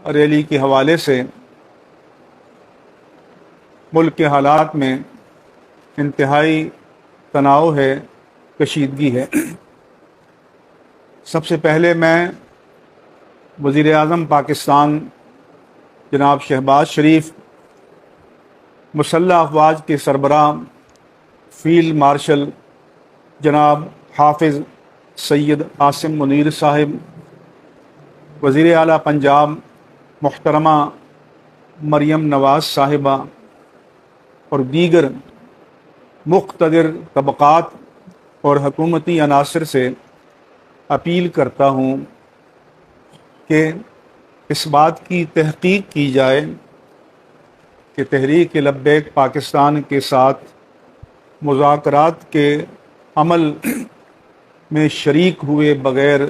Rally کے حوالے سے ملک کے حالات میں انتہائی تناؤ ہے، کشیدگی ہے۔ سب سے پہلے میں وزیر اعظم پاکستان جناب شہباز شریف، مسلح افواج کے سربراہ فیلڈ مارشل جناب حافظ سید عاصم منیر صاحب، وزیر اعلیٰ پنجاب محترمہ مریم نواز صاحبہ اور دیگر مقتدر طبقات اور حکومتی عناصر سے اپیل کرتا ہوں کہ اس بات کی تحقیق کی جائے کہ تحریک لبیک پاکستان کے ساتھ مذاکرات کے عمل میں شریک ہوئے بغیر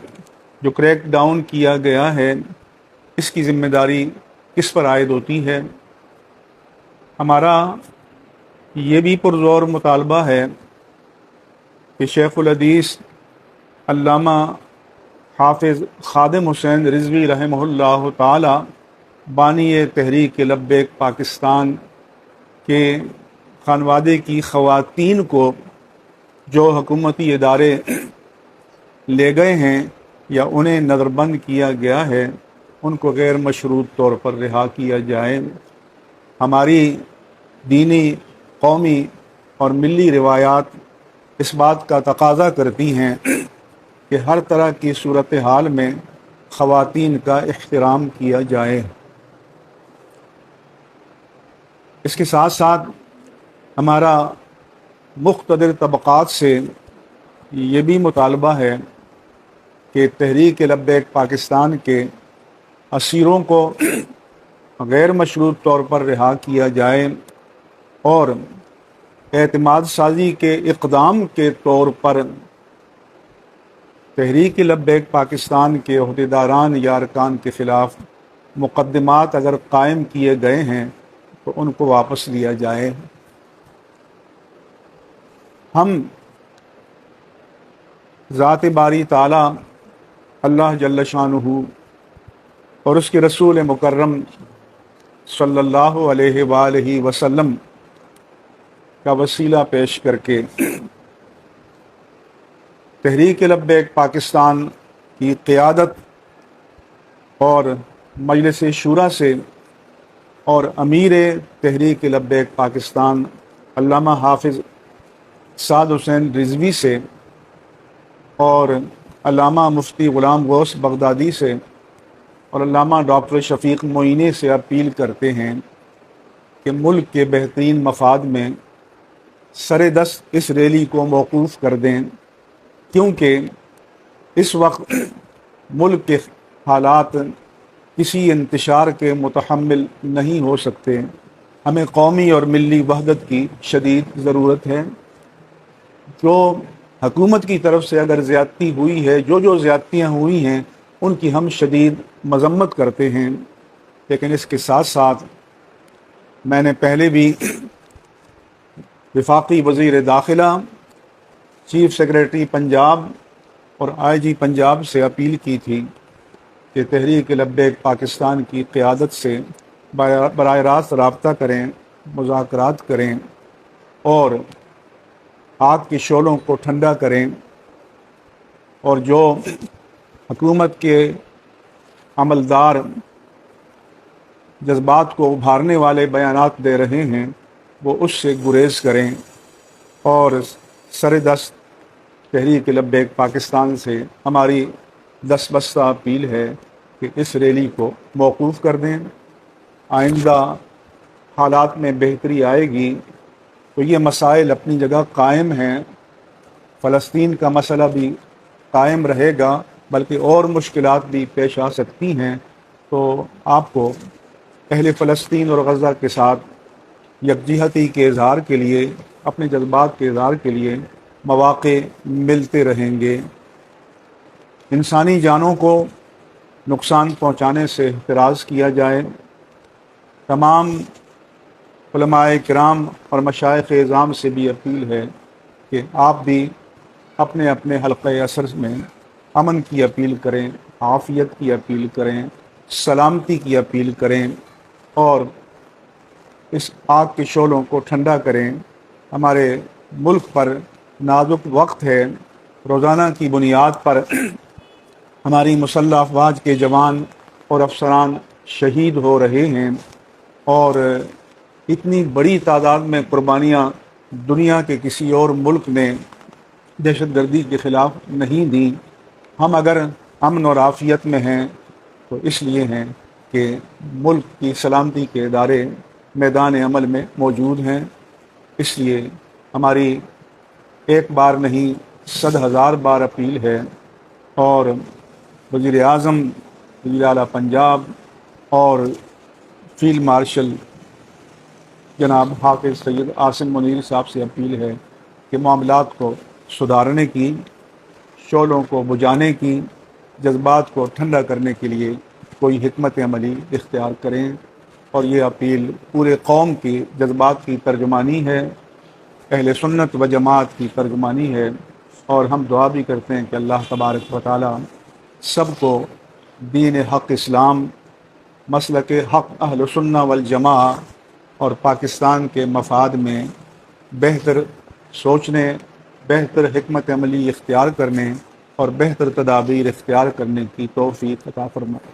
جو کریک ڈاؤن کیا گیا ہے، اس کی ذمہ داری کس پر عائد ہوتی ہے۔ ہمارا یہ بھی پرزور مطالبہ ہے کہ شیخ الحدیث علامہ حافظ خادم حسین رضوی رحمہ اللہ تعالی بانی تحریک لبیک پاکستان کے خانوادے کی خواتین کو جو حکومتی ادارے لے گئے ہیں یا انہیں نظر بند کیا گیا ہے، ان کو غیر مشروط طور پر رہا کیا جائے۔ ہماری دینی، قومی اور ملی روایات اس بات کا تقاضا کرتی ہیں کہ ہر طرح کی صورتحال میں خواتین کا احترام کیا جائے۔ اس کے ساتھ ساتھ ہمارا مقتدر طبقات سے یہ بھی مطالبہ ہے کہ تحریک لبیک پاکستان کے اسیروں کو غیر مشروط طور پر رہا کیا جائے اور اعتماد سازی کے اقدام کے طور پر تحریک لبیک پاکستان کے عہدیداران یا ارکان کے خلاف مقدمات اگر قائم کیے گئے ہیں تو ان کو واپس لیا جائے۔ ہم ذات باری تعالی اللہ جل شانہ اور اس کے رسول مکرم صلی اللہ علیہ وآلہ وسلم کا وسیلہ پیش کر کے تحریک لبیک پاکستان کی قیادت اور مجلس شورا سے اور امیر تحریک لبیک پاکستان علامہ حافظ سعد حسین رضوی سے اور علامہ مفتی غلام غوث بغدادی سے اور علامہ ڈاکٹر شفیق معینی سے اپیل کرتے ہیں کہ ملک کے بہترین مفاد میں سر دست اس ریلی کو موقوف کر دیں، کیونکہ اس وقت ملک کے حالات کسی انتشار کے متحمل نہیں ہو سکتے۔ ہمیں قومی اور ملی وحدت کی شدید ضرورت ہے۔ جو حکومت کی طرف سے اگر زیادتی ہوئی ہے، جو زیادتیاں ہوئی ہیں، ان کی ہم شدید مذمت کرتے ہیں، لیکن اس کے ساتھ ساتھ میں نے پہلے بھی وفاقی وزیر داخلہ، چیف سیکریٹری پنجاب اور آئی جی پنجاب سے اپیل کی تھی کہ تحریک لبیک پاکستان کی قیادت سے براہ راست رابطہ کریں، مذاکرات کریں اور آگ کے شعلوں کو ٹھنڈا کریں، اور جو حکومت کے عملدار جذبات کو ابھارنے والے بیانات دے رہے ہیں وہ اس سے گریز کریں، اور سر دست تحریک لبیک پاکستان سے ہماری دست بستہ اپیل ہے کہ اس ریلی کو موقوف کر دیں۔ آئندہ حالات میں بہتری آئے گی تو یہ مسائل اپنی جگہ قائم ہیں، فلسطین کا مسئلہ بھی قائم رہے گا، بلکہ اور مشکلات بھی پیش آ سکتی ہیں، تو آپ کو اہل فلسطین اور غزہ کے ساتھ یکجہتی کے اظہار کے لیے، اپنے جذبات کے اظہار کے لیے مواقع ملتے رہیں گے۔ انسانی جانوں کو نقصان پہنچانے سے احتراز کیا جائے۔ تمام علماء کرام اور مشائخ اعظام سے بھی اپیل ہے کہ آپ بھی اپنے اپنے حلقہ اثر میں امن کی اپیل کریں، عافیت کی اپیل کریں، سلامتی کی اپیل کریں اور اس آگ کے شعلوں کو ٹھنڈا کریں۔ ہمارے ملک پر نازک وقت ہے، روزانہ کی بنیاد پر ہماری مسلح افواج کے جوان اور افسران شہید ہو رہے ہیں، اور اتنی بڑی تعداد میں قربانیاں دنیا کے کسی اور ملک نے دہشت گردی کے خلاف نہیں دیں۔ ہم اگر امن اور عافیت میں ہیں تو اس لیے ہیں کہ ملک کی سلامتی کے ادارے میدان عمل میں موجود ہیں۔ اس لیے ہماری ایک بار نہیں 100,000 بار اپیل ہے، اور وزیر اعظم، وزیر اعلیٰ پنجاب اور فیلڈ مارشل جناب حافظ سید عاصم منیر صاحب سے اپیل ہے کہ معاملات کو سدھارنے کی، شعلوں کو بجھانے کی، جذبات کو ٹھنڈا کرنے کے لیے کوئی حکمت عملی اختیار کریں، اور یہ اپیل پورے قوم کی جذبات کی ترجمانی ہے، اہل سنت و جماعت کی ترجمانی ہے، اور ہم دعا بھی کرتے ہیں کہ اللہ تبارک و تعالی سب کو دین حق اسلام، مسلک حق اہل سنہ والجماعہ اور پاکستان کے مفاد میں بہتر سوچنے، بہتر حکمت عملی اختیار کرنے اور بہتر تدابیر اختیار کرنے کی توفیق عطا فرمائے۔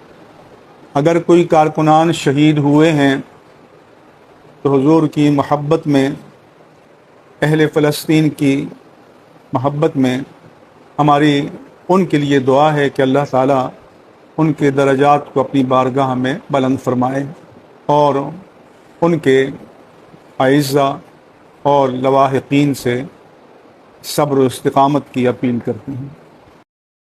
اگر کوئی کارکنان شہید ہوئے ہیں تو حضور کی محبت میں، اہل فلسطین کی محبت میں ہماری ان کے لیے دعا ہے کہ اللہ تعالیٰ ان کے درجات کو اپنی بارگاہ میں بلند فرمائے، اور ان کے اعزہ اور لواحقین سے صبر و استقامت کی اپیل کرتے ہیں۔